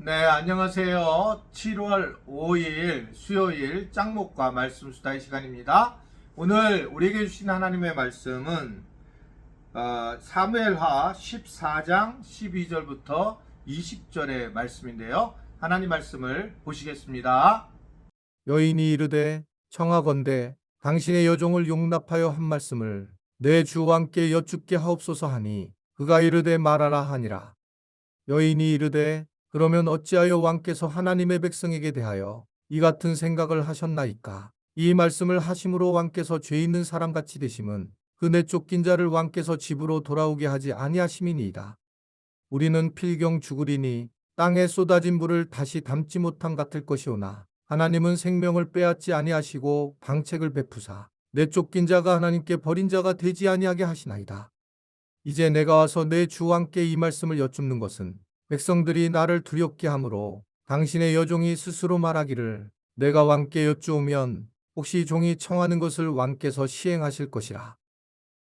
네, 안녕하세요. 7월 5일 수요일 짱목과 말씀 수다의 시간입니다. 오늘 우리에게 주신 하나님의 말씀은 사무엘하 14장 12절부터 20절의 말씀인데요. 하나님 말씀을 보시겠습니다. 여인이 이르되 청하건대 당신의 여종을 용납하여 한 말씀을 내 주 왕께 여쭙게 하옵소서 하니 그가 이르되 말하라 하니라. 여인이 이르되 그러면 어찌하여 왕께서 하나님의 백성에게 대하여 이 같은 생각을 하셨나이까? 이 말씀을 하심으로 왕께서 죄 있는 사람같이 되심은 그 내쫓긴 자를 왕께서 집으로 돌아오게 하지 아니하심이니이다. 우리는 필경 죽으리니 땅에 쏟아진 물을 다시 담지 못함 같을 것이오나 하나님은 생명을 빼앗지 아니하시고 방책을 베푸사 내쫓긴 자가 하나님께 버린 자가 되지 아니하게 하시나이다. 이제 내가 와서 내 주 왕께 이 말씀을 여쭙는 것은 백성들이 나를 두렵게 하므로 당신의 여종이 스스로 말하기를 내가 왕께 여쭈오면 혹시 종이 청하는 것을 왕께서 시행하실 것이라.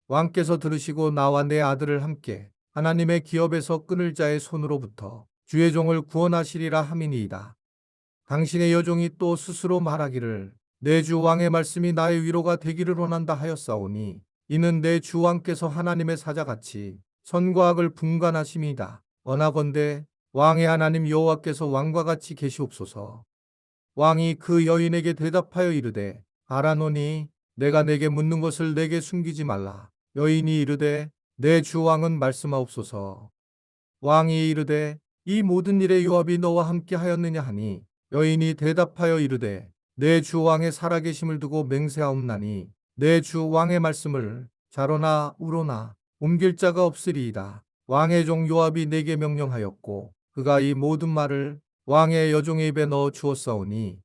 왕께서 들으시고 나와 내 아들을 함께 하나님의 기업에서 끊을 자의 손으로부터 주의 종을 구원하시리라 함이니이다. 당신의 여종이 또 스스로 말하기를 내 주 왕의 말씀이 나의 위로가 되기를 원한다 하였사오니 이는 내 주 왕께서 하나님의 사자같이 선과 악을 분간하심이다. 원하건대 왕의 하나님 여호와께서 왕과 같이 계시옵소서. 왕이 그 여인에게 대답하여 이르되 알아노니 내가 내게 묻는 것을 내게 숨기지 말라. 여인이 이르되 내 주 왕은 말씀하옵소서. 왕이 이르되 이 모든 일에 요압이 너와 함께 하였느냐 하니 여인이 대답하여 이르되 내 주 왕의 살아계심을 두고 맹세하옵나니 내 주 왕의 말씀을 자로나 우로나 옮길 자가 없으리이다. 왕의 종 요압이 내게 명령하였고 그가 이 모든 말을 왕의 여종의 입에 넣어 주었사오니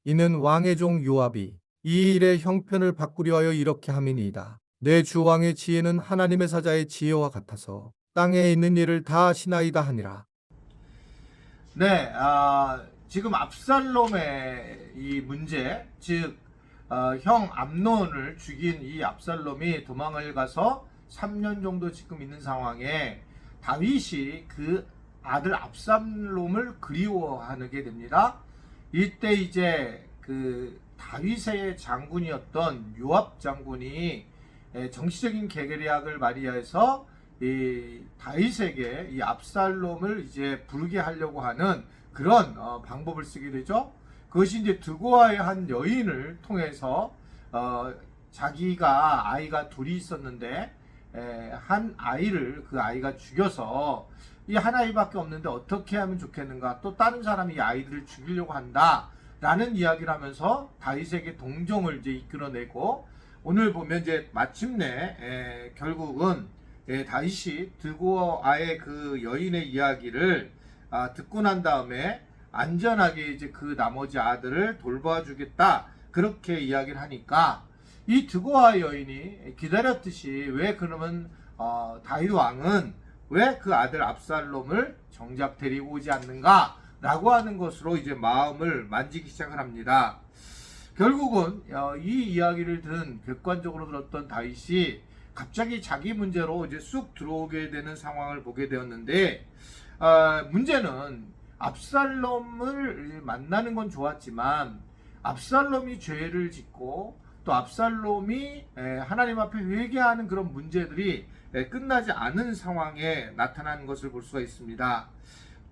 이는 왕의 종 요압이 이 일의 형편을 바꾸려 하여 이렇게 함이니이다. 내 주 왕의 지혜는 하나님의 사자의 지혜와 같아서 땅에 있는 일을 다 아시나이다 하니라. 네, 지금 압살롬의 이 문제, 즉 형 암논을 죽인 이 압살롬이 도망을 가서 3년 정도 지금 있는 상황에 다윗이 그 아들 압살롬을 그리워하게 됩니다. 이때 이제 그 다윗의 장군이었던 요압 장군이 정치적인 계략을 발휘해서 이 다윗에게 이 압살롬을 이제 부르게 하려고 하는 그런 방법을 쓰게 되죠. 그것이 이제 드고아의 한 여인을 통해서 자기가 아이가 둘이 있었는데 한 아이를 그 아이가 죽여서 이 한 아이밖에 없는데 어떻게 하면 좋겠는가, 또 다른 사람이 이 아이들을 죽이려고 한다 라는 이야기를 하면서 다윗에게 동정을 이제 이끌어내고, 오늘 보면 이제 마침내 결국은 다윗이 드고아의 그 여인의 이야기를 듣고 난 다음에 안전하게 이제 그 나머지 아들을 돌봐주겠다 그렇게 이야기를 하니까 이 드고아 여인이 기다렸듯이 왜 그러면 다윗 왕은 왜 그 아들 압살롬을 정작 데리고 오지 않는가 라고 하는 것으로 이제 마음을 만지기 시작을 합니다. 결국은 이 이야기를 들은 객관적으로 들었던 다윗이 갑자기 자기 문제로 이제 쑥 들어오게 되는 상황을 보게 되었는데, 문제는 압살롬을 만나는 건 좋았지만 압살롬이 죄를 짓고 또 압살롬이 하나님 앞에 회개하는 그런 문제들이 끝나지 않은 상황에 나타나는 것을 볼 수가 있습니다.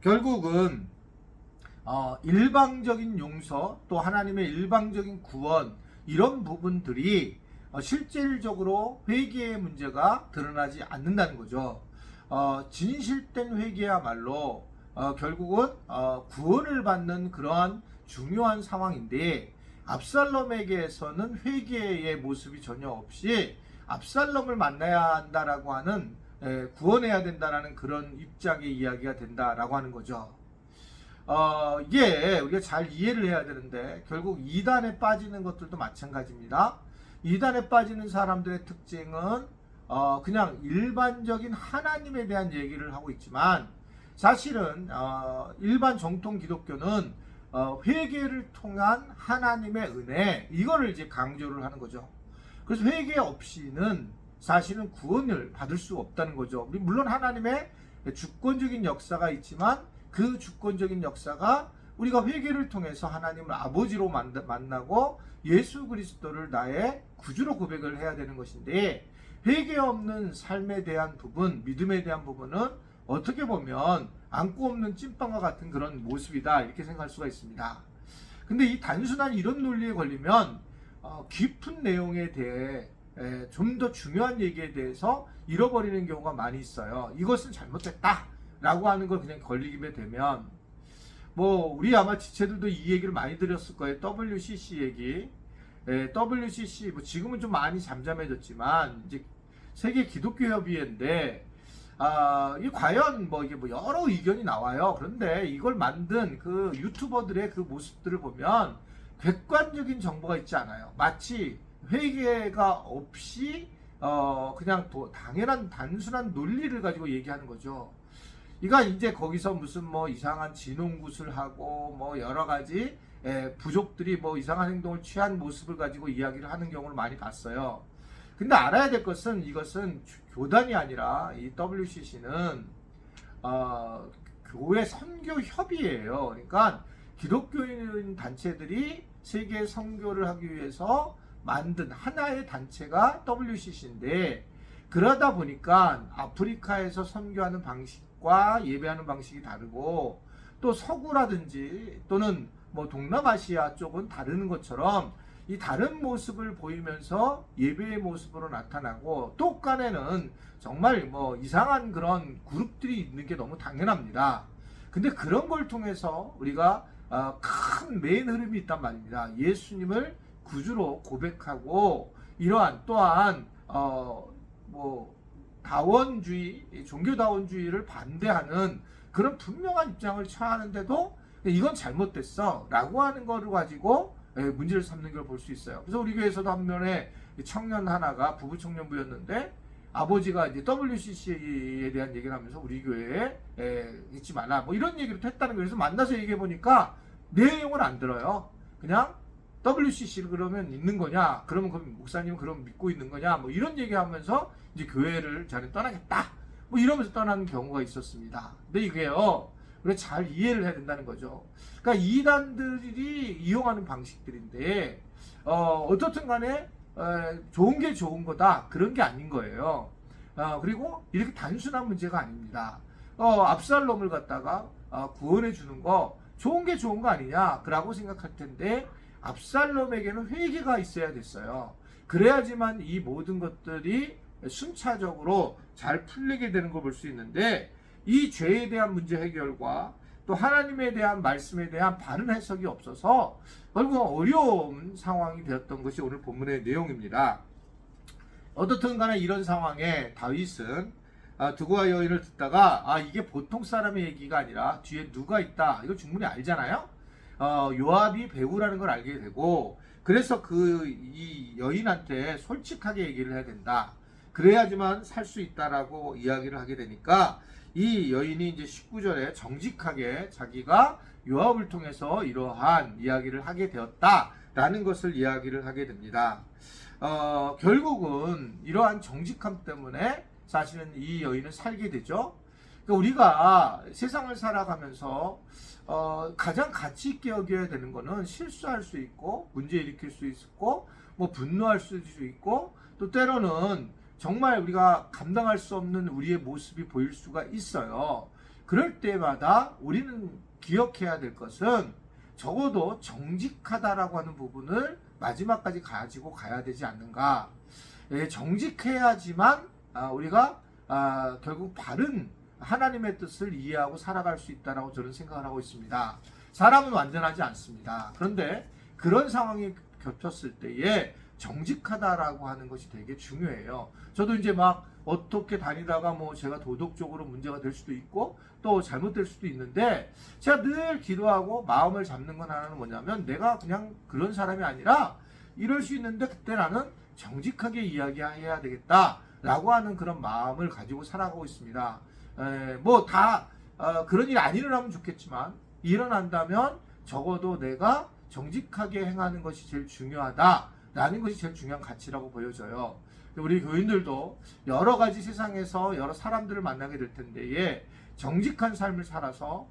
결국은 일방적인 용서, 또 하나님의 일방적인 구원, 이런 부분들이 실질적으로 회개의 문제가 드러나지 않는다는 거죠. 진실된 회개야말로 결국은 구원을 받는 그러한 중요한 상황인데, 압살롬에게서는 회개의 모습이 전혀 없이 압살롬을 만나야 한다라고 하는, 구원해야 된다라는 그런 입장의 이야기가 된다라고 하는 거죠. 이게 우리가 잘 이해를 해야 되는데, 결국 이단에 빠지는 것들도 마찬가지입니다. 이단에 빠지는 사람들의 특징은 그냥 일반적인 하나님에 대한 얘기를 하고 있지만, 사실은 일반 정통 기독교는 회개를 통한 하나님의 은혜, 이거를 이제 강조를 하는 거죠. 그래서 회개 없이는 사실은 구원을 받을 수 없다는 거죠. 물론 하나님의 주권적인 역사가 있지만 그 주권적인 역사가 우리가 회개를 통해서 하나님을 아버지로 만나고 예수 그리스도를 나의 구주로 고백을 해야 되는 것인데, 회개 없는 삶에 대한 부분, 믿음에 대한 부분은 어떻게 보면 안고 없는 찐빵과 같은 그런 모습이다, 이렇게 생각할 수가 있습니다. 근데 이 단순한 이런 논리에 걸리면 깊은 내용에 대해 좀 더 중요한 얘기에 대해서 잃어버리는 경우가 많이 있어요. 이것은 잘못됐다 라고 하는 걸 그냥 걸리게 되면, 뭐 우리 아마 지체들도 이 얘기를 많이 드렸을 거예요. WCC 얘기. WCC 뭐 지금은 좀 많이 잠잠해졌지만 이제 세계 기독교 협의회인데, 이 과연 뭐 이게 뭐 여러 의견이 나와요. 그런데 이걸 만든 그 유튜버들의 그 모습들을 보면 객관적인 정보가 있지 않아요. 마치 회개가 없이 그냥 당연한 단순한 논리를 가지고 얘기하는 거죠. 그러니까 이제 거기서 무슨 뭐 이상한 진홍구슬하고 뭐 여러 가지 부족들이 뭐 이상한 행동을 취한 모습을 가지고 이야기를 하는 경우를 많이 봤어요. 근데 알아야 될 것은, 이것은 교단이 아니라 이 WCC는 교회 선교 협의회예요. 그러니까 기독교인 단체들이 세계 선교를 하기 위해서 만든 하나의 단체가 WCC인데, 그러다 보니까 아프리카에서 선교하는 방식과 예배하는 방식이 다르고, 또 서구라든지 또는 뭐 동남아시아 쪽은 다른 것처럼 이 다른 모습을 보이면서 예배의 모습으로 나타나고, 또 간에는 정말 뭐 이상한 그런 그룹들이 있는 게 너무 당연합니다. 근데 그런 걸 통해서 우리가 큰 메인 흐름이 있단 말입니다. 예수님을 구주로 고백하고, 이러한 또한 뭐 다원주의, 종교다원주의를 반대하는 그런 분명한 입장을 취하는데도 이건 잘못됐어 라고 하는 거를 가지고 문제를 삼는 걸 볼 수 있어요. 그래서 우리 교회에서도 한 면에 청년 하나가 부부 청년부였는데, 아버지가 이제 WCC에 대한 얘기를 하면서 우리 교회에 있지 마라 뭐 이런 얘기를 했다는 거예요. 그래서 만나서 얘기해 보니까 내용을 안 들어요. 그냥 WCC를 그러면 있는 거냐? 그러면 목사님은 그럼 믿고 있는 거냐? 뭐 이런 얘기하면서 이제 교회를 자네 떠나겠다. 뭐 이러면서 떠나는 경우가 있었습니다. 근데 이게요, 그래 잘 이해를 해야 된다는 거죠. 그러니까 이단들이 이용하는 방식들인데, 어떻든 간에 좋은 게 좋은 거다, 그런 게 아닌 거예요. 그리고 이렇게 단순한 문제가 아닙니다. 압살롬을 갖다가 구원해 주는 거 좋은 게 좋은 거 아니냐 라고 생각할 텐데, 압살롬에게는 회개가 있어야 됐어요. 그래야지만 이 모든 것들이 순차적으로 잘 풀리게 되는 걸 볼 수 있는데, 이 죄에 대한 문제 해결과 또 하나님에 대한 말씀에 대한 바른 해석이 없어서 결국 어려운 상황이 되었던 것이 오늘 본문의 내용입니다. 어떻든 간에 이런 상황에 다윗은 두고와 여인을 듣다가 이게 보통 사람의 얘기가 아니라 뒤에 누가 있다, 이걸 충분히 알잖아요. 요압이 배우라는 걸 알게 되고, 그래서 이 여인한테 솔직하게 얘기를 해야 된다, 그래야지만 살 수 있다라고 이야기를 하게 되니까, 이 여인이 이제 19절에 정직하게 자기가 요압을 통해서 이러한 이야기를 하게 되었다라는 것을 이야기를 하게 됩니다. 결국은 이러한 정직함 때문에 사실은 이 여인은 살게 되죠. 그러니까 우리가 세상을 살아가면서 가장 가치 있게 여겨야 되는 거는 실수할 수 있고, 문제 일으킬 수 있고, 뭐 분노할 수 있고, 또 때로는 정말 우리가 감당할 수 없는 우리의 모습이 보일 수가 있어요. 그럴 때마다 우리는 기억해야 될 것은 적어도 정직하다라고 하는 부분을 마지막까지 가지고 가야 되지 않는가. 정직해야지만 우리가 결국 바른 하나님의 뜻을 이해하고 살아갈 수 있다라고 저는 생각을 하고 있습니다. 사람은 완전하지 않습니다. 그런데 그런 상황이 겹쳤을 때에 정직하다라고 하는 것이 되게 중요해요. 저도 이제 막 어떻게 다니다가 뭐 제가 도덕적으로 문제가 될 수도 있고 또 잘못될 수도 있는데, 제가 늘 기도하고 마음을 잡는 건 하나는 뭐냐면, 내가 그냥 그런 사람이 아니라 이럴 수 있는데 그때 나는 정직하게 이야기해야 되겠다라고 하는 그런 마음을 가지고 살아가고 있습니다. 뭐 다 그런 일이 안 일어나면 좋겠지만, 일어난다면 적어도 내가 정직하게 행하는 것이 제일 중요하다라는 것이 제일 중요한 가치라고 보여져요. 우리 교인들도 여러 가지 세상에서 여러 사람들을 만나게 될 텐데, 정직한 삶을 살아서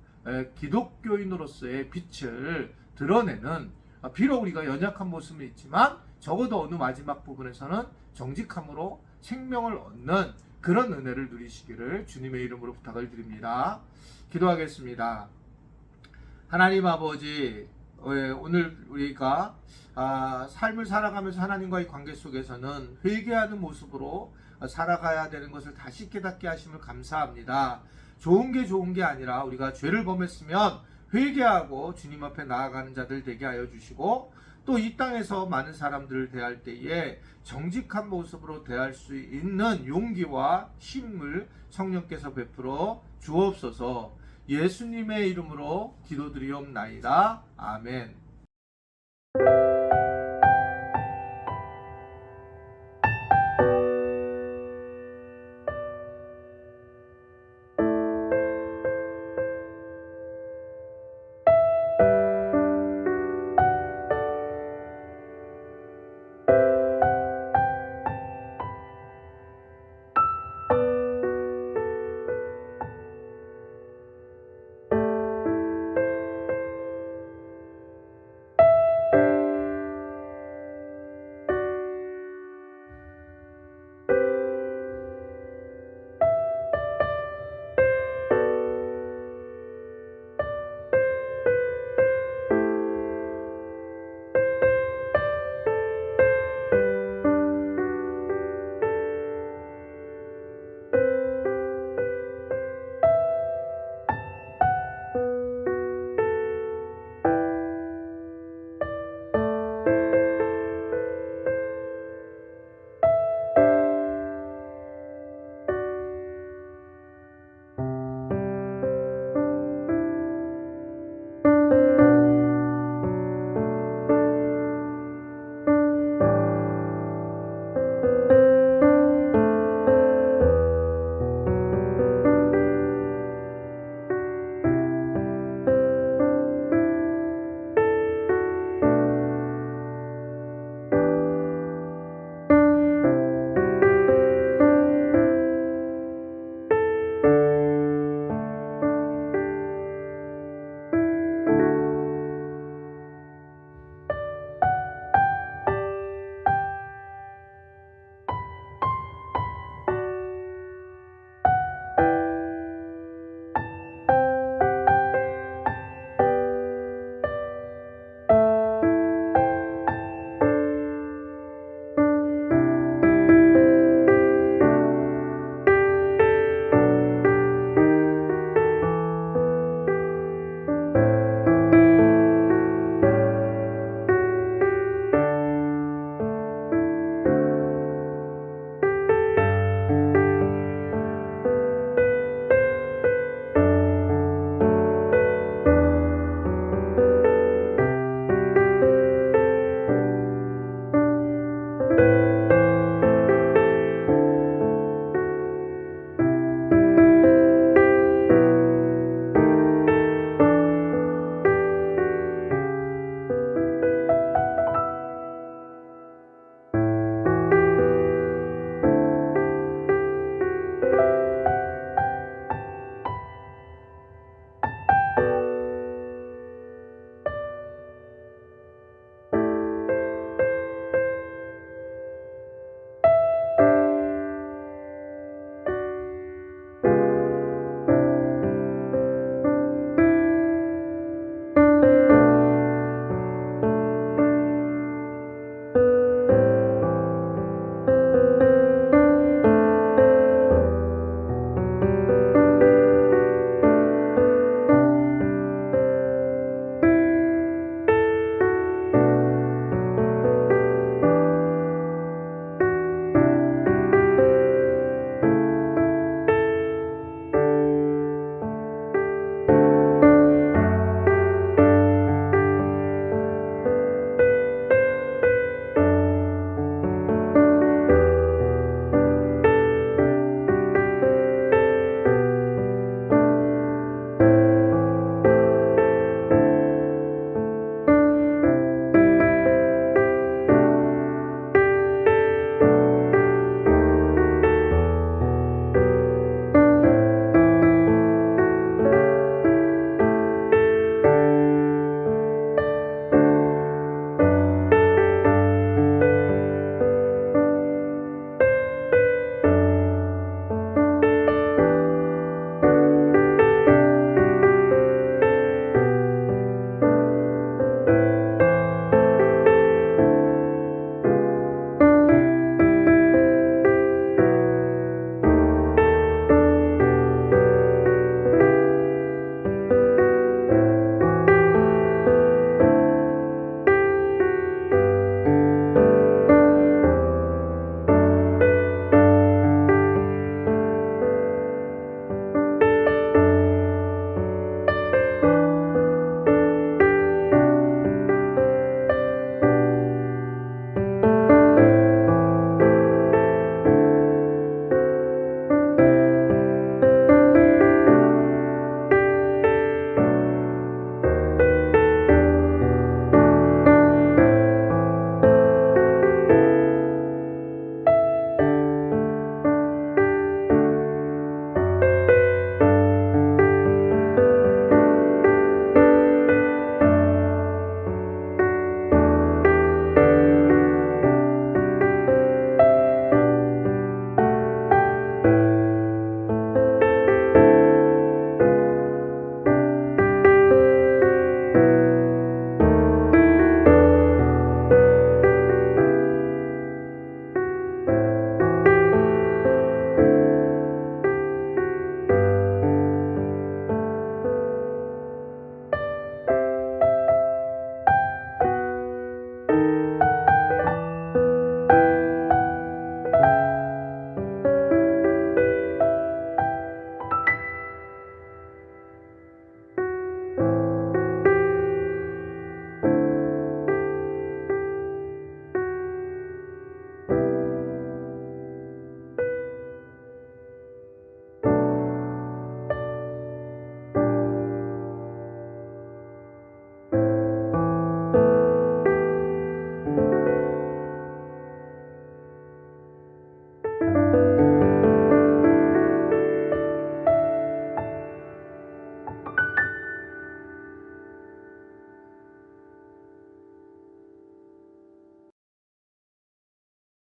기독교인으로서의 빛을 드러내는, 비록 우리가 연약한 모습은 있지만 적어도 어느 마지막 부분에서는 정직함으로 생명을 얻는 그런 은혜를 누리시기를 주님의 이름으로 부탁을 드립니다. 기도하겠습니다. 하나님 아버지, 오늘 우리가 삶을 살아가면서 하나님과의 관계 속에서는 회개하는 모습으로 살아가야 되는 것을 다시 깨닫게 하심을 감사합니다. 좋은 게 아니라 우리가 죄를 범했으면 회개하고 주님 앞에 나아가는 자들 되게 하여 주시고, 또 이 땅에서 많은 사람들을 대할 때에 정직한 모습으로 대할 수 있는 용기와 힘을 성령께서 베풀어 주옵소서. 예수님의 이름으로 기도드리옵나이다. 아멘.